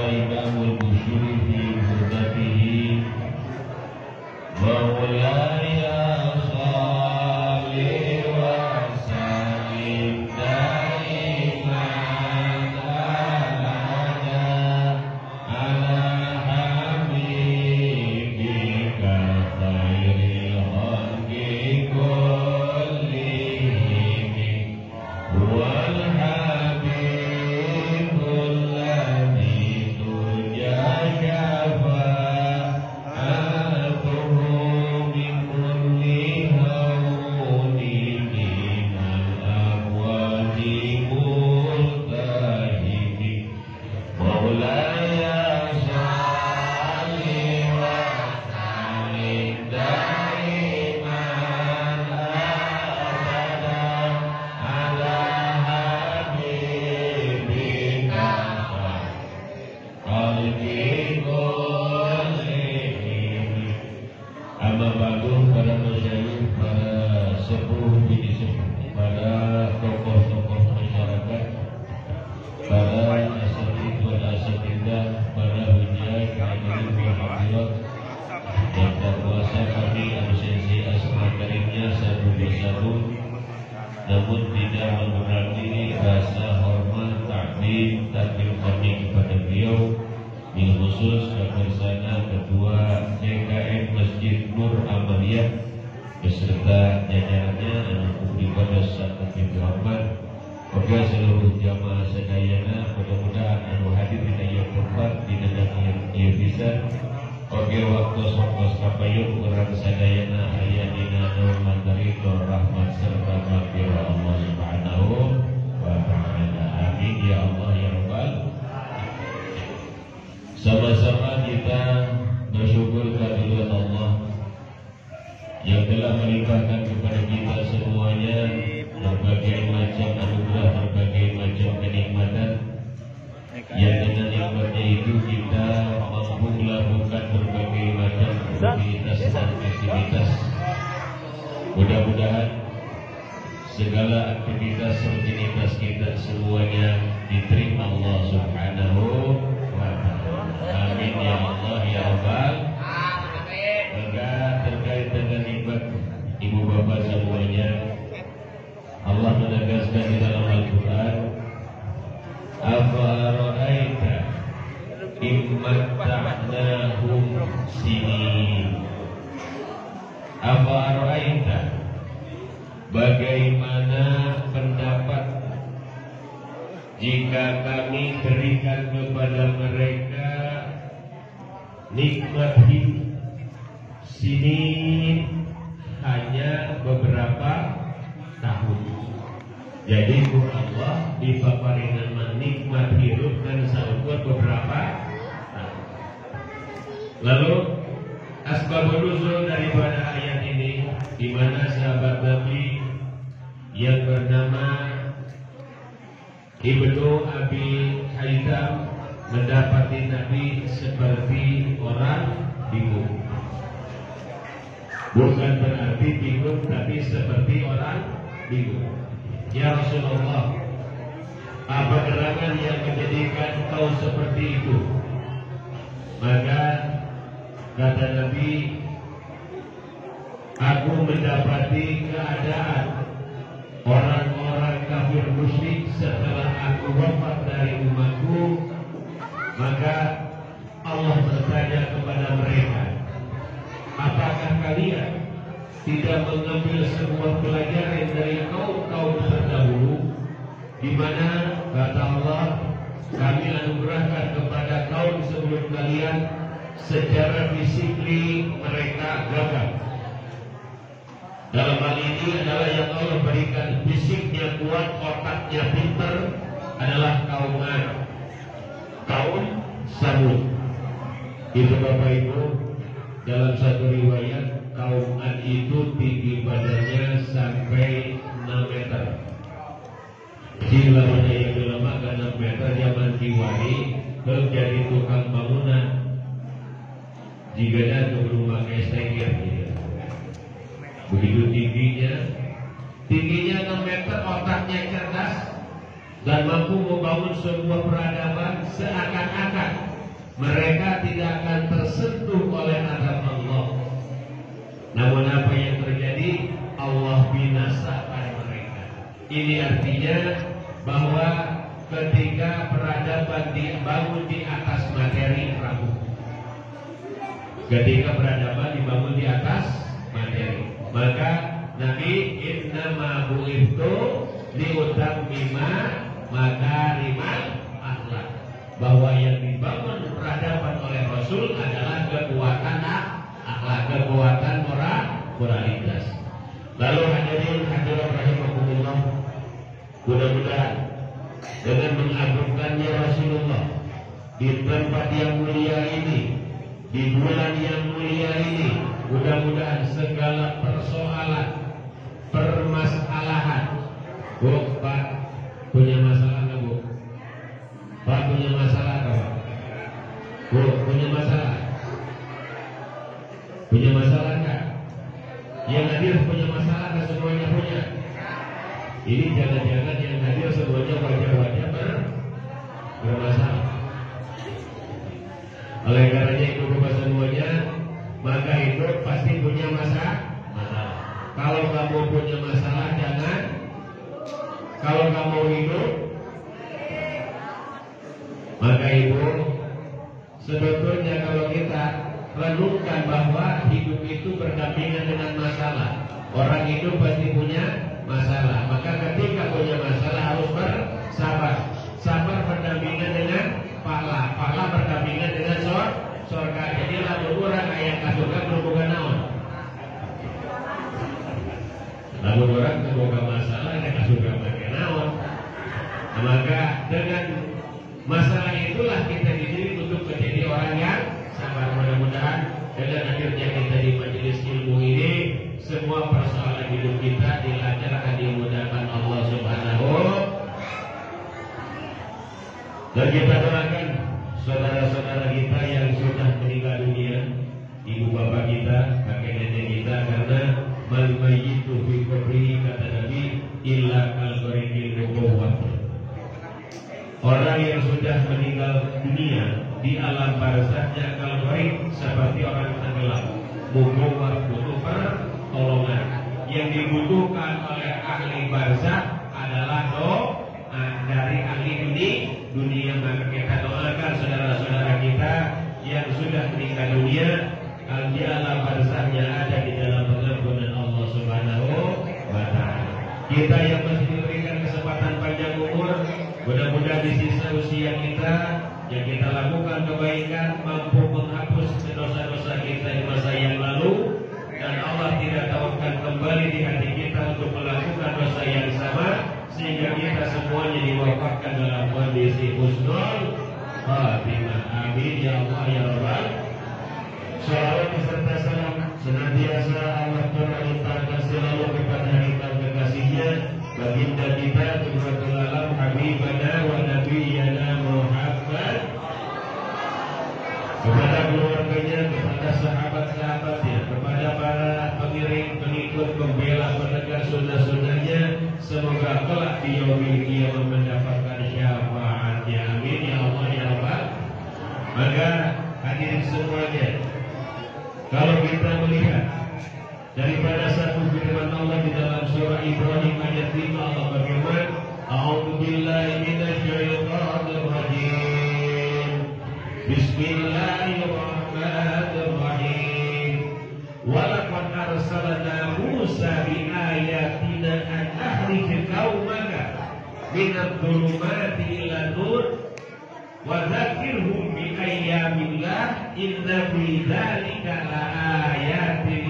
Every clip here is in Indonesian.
imamul musyri fi hurmatihi maulaya salli wa sallim daiman abada ala habibika khairil khalqi kullihim wal habibul ladzi turja syafa'atuhu min kulli hawlin minal abwadi multahimi maulaya salli wa sallim daiman abada ala habibika khalqi kullihim. Amma ba'du, para masyayikh, para sepuh bini sepuh, para tokoh-tokoh masyarakat, para asatidz wal asatidzah, para hujjah, hadirin wal hadirat, yang berkuasa kami absensi asma karimnya satu persatu, namun tidak mengurangi rasa hormat, takdim kami kepada beliau, bil khusus Kapolsana Ketua DKM Masjid Nur Amaliyah beserta jajarannya anu ibadah sangat dirahmat. Oke, seluruh jamaah sadayana, mudah-mudahan anu hadir di daya tempat di negara yang bisa. Oke, waktu sokos kapayun urang sadayana aya dina naungan dari rahmat serta maghfirah Allah Subhanahu wa ta'ala. Amin ya Allah ya rabbal. Sama-sama kita bersyukur kehadirat Allah yang telah melimpahkan kepada kita semuanya berbagai macam anugerah, berbagai macam kenikmatan, yang dengan nikmatnya itu kita mampu melakukan berbagai macam aktivitas dan aktivitas. Mudah-mudahan segala aktivitas rutinitas kita semuanya diterima Allah Subhanahu wa ta'ala. Amin ya Allah ya rabbal. Maka terkait dengan nikmat ibu bapak semuanya, Allah menegaskan di dalam Al-Quran, afara'aita immatta'nahum sinin. Afara'aita, bagaimana pendapat jika kami berikan kepada mereka nikmat hidup sini hanya beberapa tahun. Jadi Allah dipaparingan nikmat hidup dan sampai beberapa tahun. Lalu asbabun nuzul daripada ayat ini, di mana sahabat Nabi yang bernama Ibnu Abi Haytham mendapati Nabi seperti orang bingung. Bukan berarti bingung, tapi seperti orang bingung. Ya Rasulullah, apa gerangan yang menjadikan kau seperti itu? Maka kata Nabi, aku mendapati keadaan orang-orang kafir musyrik setelah aku wafat dari umatku. Maka Allah bertanya kepada mereka, apakah kalian tidak mengambil sebuah pelajaran dari kaum-kaum terdahulu, di mana kata Allah, kami anugerahkan kepada kaum sebelum kalian secara fisikly mereka gagal. Dalam hal ini adalah yang Allah berikan fisiknya kuat, otaknya pintar, adalah kaum Ad, kaum Samud. Itu Bapak Ibu, dalam satu riwayat kaum Ad itu tinggi badannya sampai 6 meter. Jika yang lama ke 6 meter zaman Kiwari menjadi tukang bangunan. Jika ada belum pakai stenger gitu. Begitu tingginya 6 meter, otaknya cerdas dan mampu membangun sebuah peradaban seakan-akan mereka tidak akan tersentuh oleh azab Allah. Namun apa yang terjadi? Allah binasakan mereka. Ini artinya bahwa ketika peradaban dibangun di atas materi rapuh. Ketika peradaban dibangun di atas materi, maka Nabi innama bu'ithu liutammima makarimal akhlak, bahwa yang dibangun peradaban oleh Rasul adalah kekuatan akhlak, kekuatan moralitas. Lalu hadirin hadirat rahimakumullah, mudah-mudahan dengan mengagungkannya Rasulullah di tempat yang mulia ini, di bulan yang mulia ini, mudah-mudahan segala persoalan, permasalahan. Bu, Pak, punya masalah nggak, Bu? Pak, punya masalah nggak, Pak? Bu, punya masalah? Punya masalah nggak? Yang hadir punya masalah nggak? Semuanya punya? Ini jangan-jangan yang hadir semuanya wajah-wajah bermasalah. Oleh karenanya itu Bapak semuanya, maka hidup pasti punya masalah. Kalau kamu punya masalah jangan. Kalau kamu hidup, maka ibu sebetulnya kalau kita renungkan bahwa hidup itu berdampingan dengan masalah. Orang hidup pasti punya masalah. Maka ketika punya masalah harus bersabar. Sabar berdampingan dengan pahala. Pahala berdampingan dengan surga. Jadi lalu orang ayat surga berhubungan naon. Lalu orang kebuka masalah ayat surga pakai naon. Maka dengan masalah itulah kita dididik untuk menjadi orang yang sabar. Mudah-mudahan dengan hadirnya kita di majelis ilmu ini, semua persoalan hidup kita dilancarkan, dimudahkan Allah Subhanahu. Dan kita doakan saudara-saudara kita yang sudah meninggal dunia, ibu bapak kita, kakek nenek kita, karena mal mayyitu fi qabrihi, kata Nabi, illa kal gharqil mubawwah. Orang yang sudah meninggal dunia di alam barzahnya kal gharq, seperti orang tenggelam. Mubawwah butuh pertolongan. Yang dibutuhkan oleh ahli barzah adalah doa dari ahli dunia. Maka kita doakan saudara-saudara kita yang sudah meninggal dunia, di alam barzahnya ada di dalam pengampunan Allah Subhanahu wa Ta'ala. Kita yang masih diberikan kesempatan panjang umur, mudah-mudahan di sisa usia kita yang kita lakukan kebaikan mampu menghapus dosa-dosa kita di masa yang lalu, dan Allah tidak tawarkan kembali di hati kita untuk melakukan dosa yang sama, sehingga kita semuanya diwafatkan dalam kondisi husnul khatimah. Amin ya Allah ya Rabbal. Salawat beserta salam senantiasa Allah limpahkan selalu kepada kita kekasihnya, baginda kita Qurratul Alam Habibana wa Nabiyana Muhammad, kepada keluarganya, kepada sahabat-sahabatnya, kepada para pengiring, pengikut, pembela, penegak sunnah-sunnahnya, semoga kelak di yaumil qiyamah mendapatkan syafaatnya. Amin ya Allah ya Rabbal. Maka hadirin semuanya, kalau kita melihat daripada satu firman Allah di dalam surah Ibrahim ayat 5, Allah berfirman, A'udzubillahi minasyaitonir rajim. Bismillahirrahmanirrahim. Walaqad arsalna Musa bi ayatina an akhrij qaumaka minadh dhulumati ila nur wa dzakirhum bi ayyamillah inna fi dzalika laayatin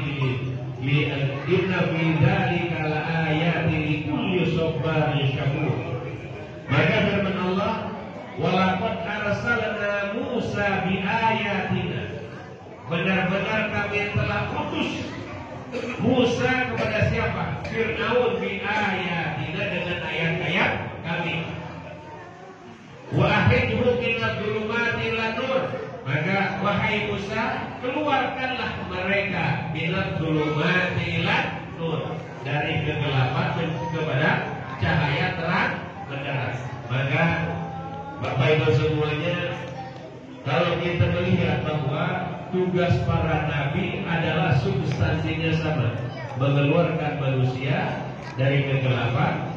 li kulli sabarin syakur. Maka firman Allah, walaqad arsalna Musa bi ayatina, benar-benar kami telah utus Musa kepada siapa? Fir'aun bi ayatina, dengan ayat-ayat kami. Wa akhrijhu minadh dhulumati ila nur, maka wahai Musa, keluarkanlah mereka minadh dhulumati ila nur, dari kegelapan kepada cahaya terang benderang. Maka Bapak Ibu semuanya, Kalau kita melihat bahwa tugas para nabi adalah substansinya sama, mengeluarkan manusia dari kegelapan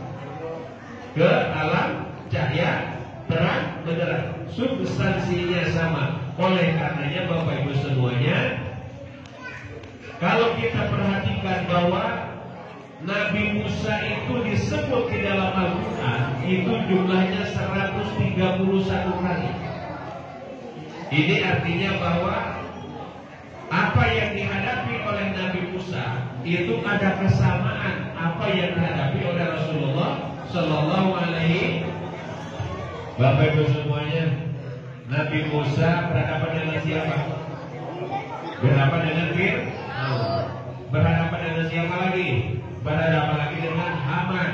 ke alam cahaya terang benderang, substansinya sama. Oleh karenanya Bapak Ibu semuanya, kalau kita perhatikan bahwa Nabi Musa itu disebut di dalam Al-Quran itu jumlahnya 131 kali. Ini artinya bahwa apa yang dihadapi oleh Nabi Musa itu ada kesamaan apa yang dihadapi oleh Rasulullah Sallallahu Alaihi. Bapak Ibu semuanya, Nabi Musa berhadapan dengan siapa? Berhadapan dengan Fir'aun. Berhadapan dengan siapa lagi? Berhadapan lagi dengan Haman.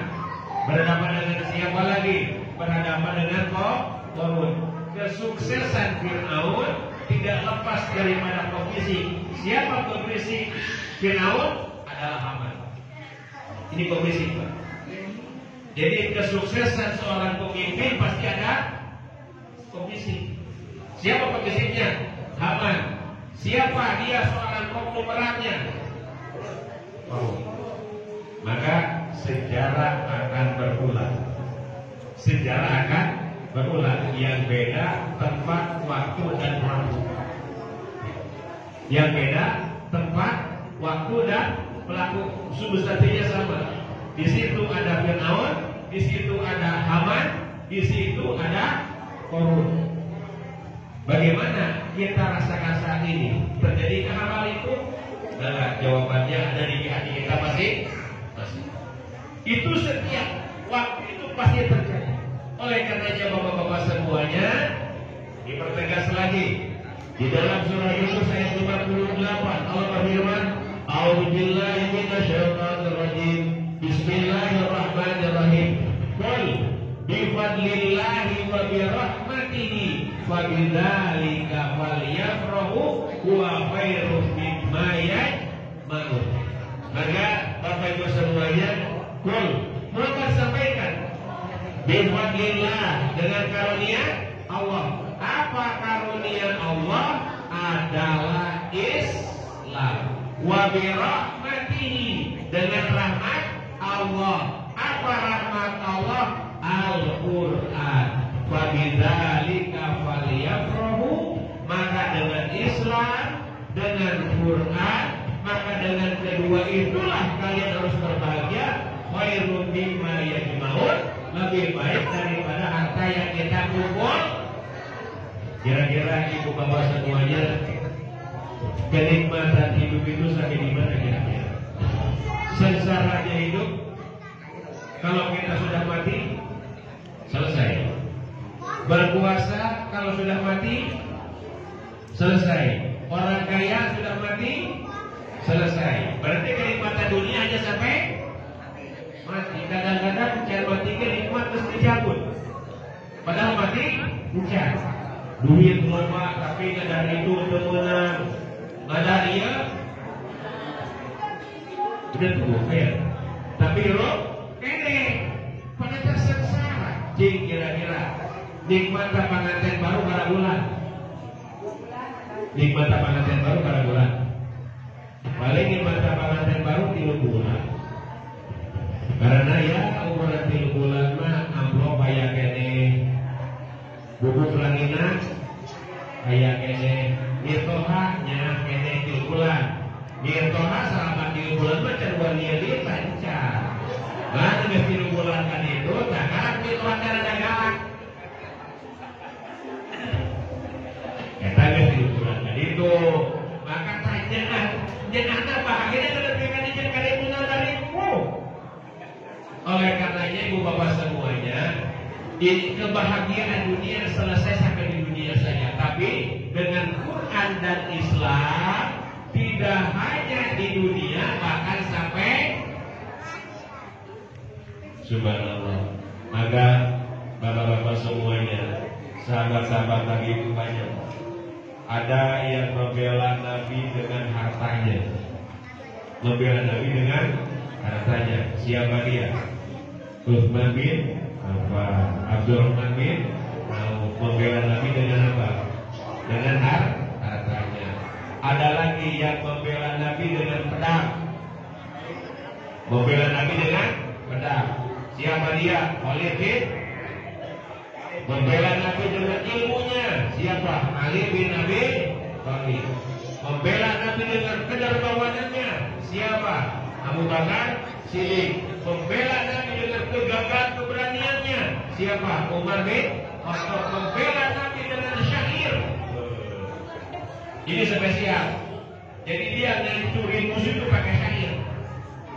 Berhadapan dengan siapa lagi? Berhadapan dengan Qarun. Kesuksesan Fir'aun tidak lepas daripada kompetisi. Siapa kompetisi Fir'aun? Adalah Haman. Ini kompetisi, Pak. Jadi kesuksesan seorang pemimpin pasti ada kompetisi. Siapa kompetisinya? Haman. Siapa dia seorang konglomeratnya? Maka sejarah akan berulang. Sejarah akan berulang. Yang beda tempat, waktu, dan pelaku. Yang beda tempat, waktu, dan pelaku. Substansinya sama. Di situ ada Fir'aun, di situ ada Haman, di situ ada Qarun. Bagaimana kita rasakan saat ini? Terjadi hal itu? Nah, jawabannya ada di hati kita masih. Itu setiap waktu itu pasti terjadi. Oleh karenanya Bapak-bapak semuanya, dipertegas lagi di dalam surah Yunus ayat 58 Allah berfirman, "A'udzubillahi minasyaitonir rajim. Bismillahirrahmanirrahim. Qul bifadlillahi wa birahmatihi fabidzalika falyafrahu huwa khairum mimma yajma'un." Maka Bapak Ibu semuanya, qul, maka sampaikan, bifadlillah, dengan karunia Allah. Apa karunia Allah? Adalah Islam. Wa birahmatihi, dengan rahmat Allah. Apa rahmat Allah? Al-Quran. Fabidzalika falyafrahu, maka dengan Islam, dengan Quran, maka dengan kedua itulah kalian harus berbahagia. Khairun mimma yajma'un, lebih baik daripada harta yang kita kumpul. Kira-kira ibu bapak semuanya, kenikmatan hidup itu sampai di mana kira-kira? Sengsaranya hidup, kalau kita sudah mati, selesai. Berpuasa kalau sudah mati, selesai. Orang kaya sudah mati, selesai. Berarti kenikmatan dunia hanya sampai mati. Kadang-kadang cara mati nikmat terus dicabut. Padahal mati bukan. Duit loba tapi nggak dari itu temenan. Nggak dari ya. Udah tuh ya. Tapi lo ini pada tersengsara. Jadi kira-kira nikmat pengantin baru pada bulan. Nikmat pengantin baru pada bulan. Paling nikmat pengantin baru 3 bulan. Karena ya umuran 3 bulan mah amplop kayak kene, bubuk langinan kayak kene, mirtohanya kene 3 bulan. Mirtoha selama 3 bulan mah cenderung dia lancar. Nah, dengan 3 bulan kan itu, sekarang mirtoha cara dagang. Kita dengan 3 bulan kan itu, maka jenazah bahagia terlebihkan di jengkari punya darimu. Oleh karenanya ibu bapak semuanya, kebahagiaan dunia selesai sampai di dunia saja. Tapi dengan Quran dan Islam tidak hanya di dunia, bahkan sampai subhanallah. Maka bapak-bapak semuanya, sahabat-sahabat Nabi itu banyak. Ada yang membela Nabi dengan hartanya, membela Nabi dengan hartanya. Siapa dia? Utsman bin Affan, Abdurrahman bin Auf. Membela Nabi dengan apa? dengan hartanya. Ada lagi yang membela Nabi dengan pedang. Membela Nabi dengan pedang. Siapa dia? Khalid bin. Membela Nabi dengan ilmunya. Siapa? Ali bin Abi Thalib. Membela Nabi dengan kedermawanannya. Siapa? Abu Bakar Siddiq. Membela Nabi dengan kegagahan keberaniannya. Siapa? Umar bin Khattab. Membela Nabi dengan syair. Ini spesial. Jadi dia ngancurin musuh itu pakai syair.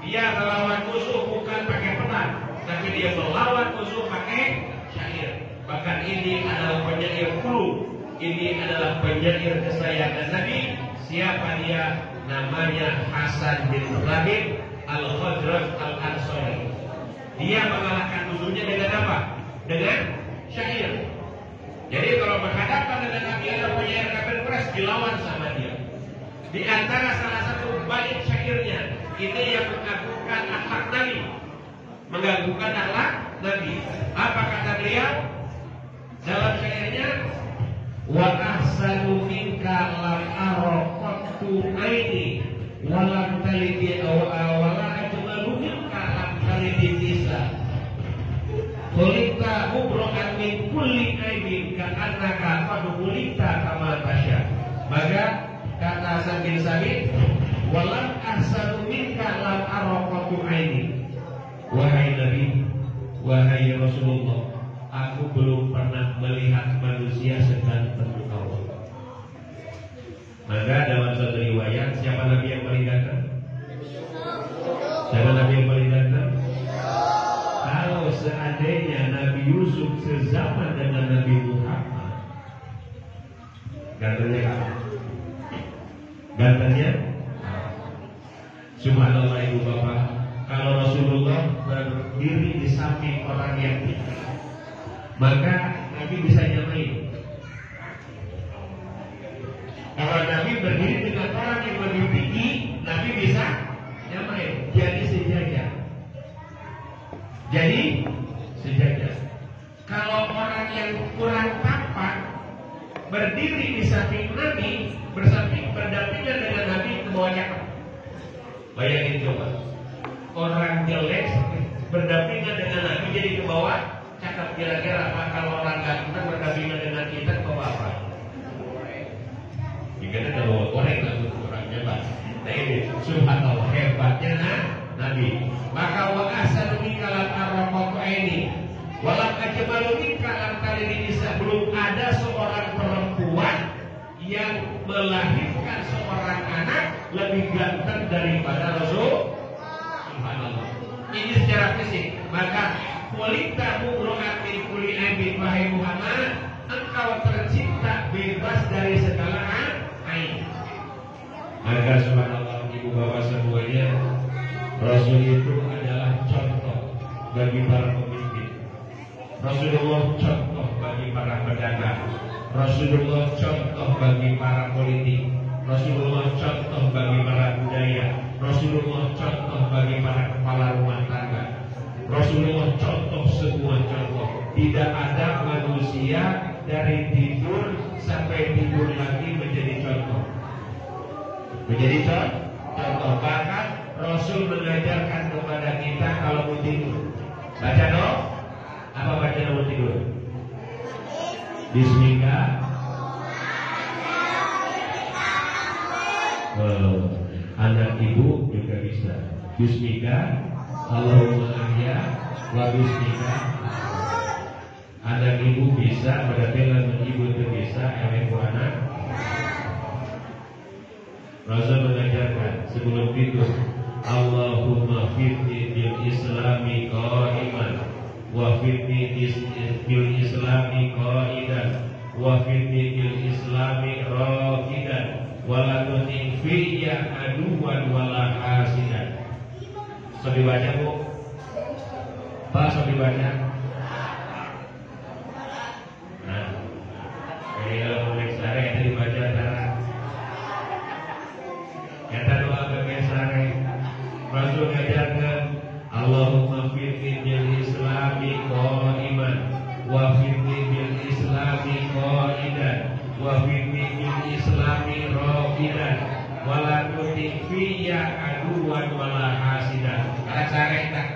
Dia melawan musuh bukan pakai pedang, tapi dia melawan musuh pakai syair. Bahkan ini adalah penyair hulu. Ini adalah penyair kesayangan Nabi. Siapa dia? Namanya Hasan bin Thabit Al-Khadraj Al-Ansari. Dia mengalahkan musuhnya dengan apa? Dengan syair. Jadi kalau berhadapan dengan Nabi ada penyair kafir keras dilawan sama dia. Di antara salah satu bait syairnya ini yang mengagungkan akhlak Nabi, mengagungkan akhlak Nabi. Apa kata beliau dalam syairnya? Wa ahsanu minka lam ara qattu aini wa lam talidi awala ajmalu minka lam talidi nisa. Kulita mubrokan min kulli aibin ka'annaka qad kulita kama tasya. Maka kata Hasan bin Thabit, walam ahsanu minka lam araqatu aini. Wahai Nabi, wahai Rasulullah, aku belum pernah melihat manusia seganteng engkau. Maka dalam satu riwayat, siapa Nabi yang paling ganteng? Siapa Nabi yang paling ganteng? Kalau seandainya Nabi Yusuf sezaman dengan Nabi Muhammad, gantengnya kapan? Gantengnya? Subhanallah ibu bapak, kalau Rasulullah berdiri di samping orang yang tinggi, maka Nabi bisa nyamain. Kalau Nabi berdiri dengan orang yang lebih tinggi, Nabi bisa nyamain. Jadi sejajar. Jadi sejajar. Kalau orang yang kurang tampan berdiri di samping Nabi, berdampingan dengan Nabi, ke bawah cakep. Bayangin coba, orang jelek berdampingan dengan Nabi jadi ke bawah cakep. Kira-kira apa kalau orang ganteng berdampingan dengan kita ke bawah apa? Jika ada bawa koreng lalu orangnya pak. Nah ini subhanallah hebatnya Nabi. Maka wa ahsanu minka lam araqatu aini walam ajmalu minka lam talidi nisa. Belum ada seorang perempuan yang melahirkan seorang anak lebih ganteng daripada Rasul. Subhanallah. Ini secara fisik. Maka kulita mubro'at min kulli aibin, wahai Muhammad, engkau tercipta bebas dari segala aib. Maka subhanallah ibu bapak semuanya, Rasul itu adalah contoh bagi para pemimpin. Rasulullah contoh bagi para pedagang. Rasulullah contoh bagi para politik. Rasulullah contoh bagi para budaya. Rasulullah contoh bagi para kepala rumah tangga. Rasulullah contoh semua contoh. Tidak ada manusia dari tidur sampai tidur lagi menjadi contoh. Menjadi contoh. Bahkan Rasul mengajarkan kepada kita kalau mau tidur baca doa. Apa baca doa tidur? Bismillah. Anak ibu juga bisa. Bismillah. Allahumma ahya wa bismillah. Anak ibu bisa, berarti lamun ibu itu bisa, ibu anak. Rasul mengajarkan sebelum tidur, Allahumma fitni bil islami qa'iman wa fitni bil islami qa'idan wa fitni bil islami raqidan wa la tu'in fiyya aduwan wa la hasidan. So dibaca bu? Pak, so dibaca? Nah, jadi kalau mulai sehari itu dibaca antara kata doa bagian sehari. Rasul ngajarkan Allahumma fitni bil islami qa'iman wa fitni bil islami qa'idan wa fitni rahidan wala tuti fiyya aduwan wala hasidan. Karena sarek tak.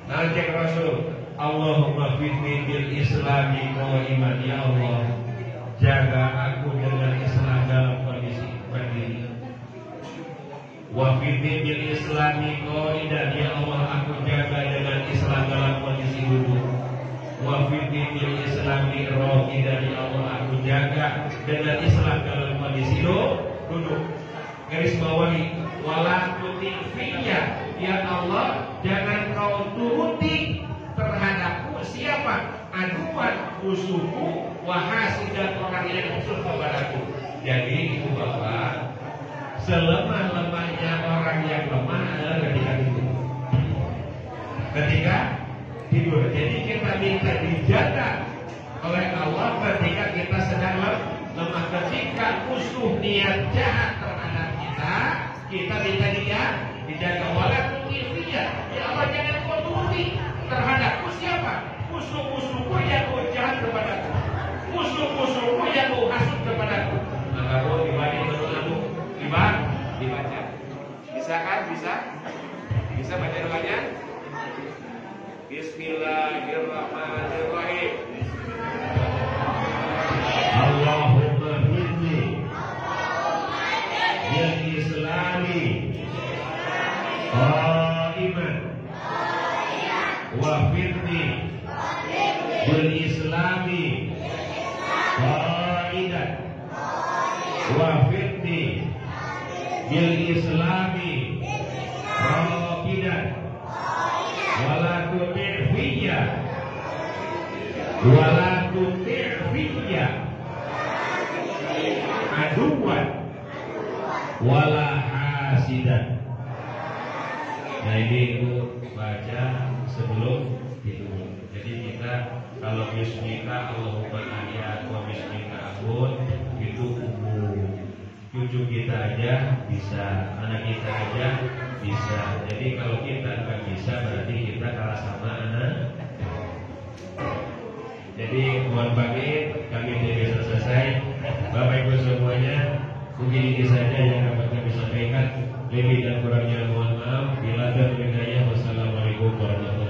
Nah cek Rasul, Allahumma fitni bil islami qaiman, ya Allah jaga aku dengan Islam dalam kondisi berdiri. Wa fitni bil islami qaidan, ya Allah aku jaga dengan Islam dalam kondisi duduk. Wa fitni bil islami rahidan, ya Allah aku jaga dengan Islam dalam kondisi duduk. Garis bawahi, wala tuti fiyya, ya Allah jangan kau turuti terhadapku siapa? Aduan musuhku, wahasidan orang yang musuh kepadaku. Jadi ibu bapak, selemah-lemahnya orang yang lemah adalah ketika tidur. Jadi kita minta dijaga oleh Allah ketika kita sedang lemah. Ketika musuh niat jahat terhadap kita minta dijaga. Wala tuqifiyya, ya Allah jangan kau turuti terhadapku siapa? Musuh-musuhku yang kau jahat kepadaku, musuh-musuhku yang kau hasut kepadaku. Maka kau dibaca. Bisa kan? Bisa baca doanya? Bismillahirrahmanirrahim. Allahumma fitni bil islami qaiman wa fitni bil islami qaidan wa fitni bil islami raqidan wala tuti' fiyya aduwan wala hasidan. Nah ini itu baca sebelum tidur. Jadi kita kalau bismika Allahumma ahya wa bismika abud itu umum. Cucu kita aja bisa, anak kita aja bisa. Jadi kalau kita nggak bisa berarti kita kalah sama anak. Jadi mohon pamit, kami tidak bisa selesai. Bapak Ibu semuanya, mungkin ini saja yang dapat kami sampaikan. Lebih dan kurangnya mohon maaf. Bila dan wassalamualaikum warahmatullahi wabarakatuh.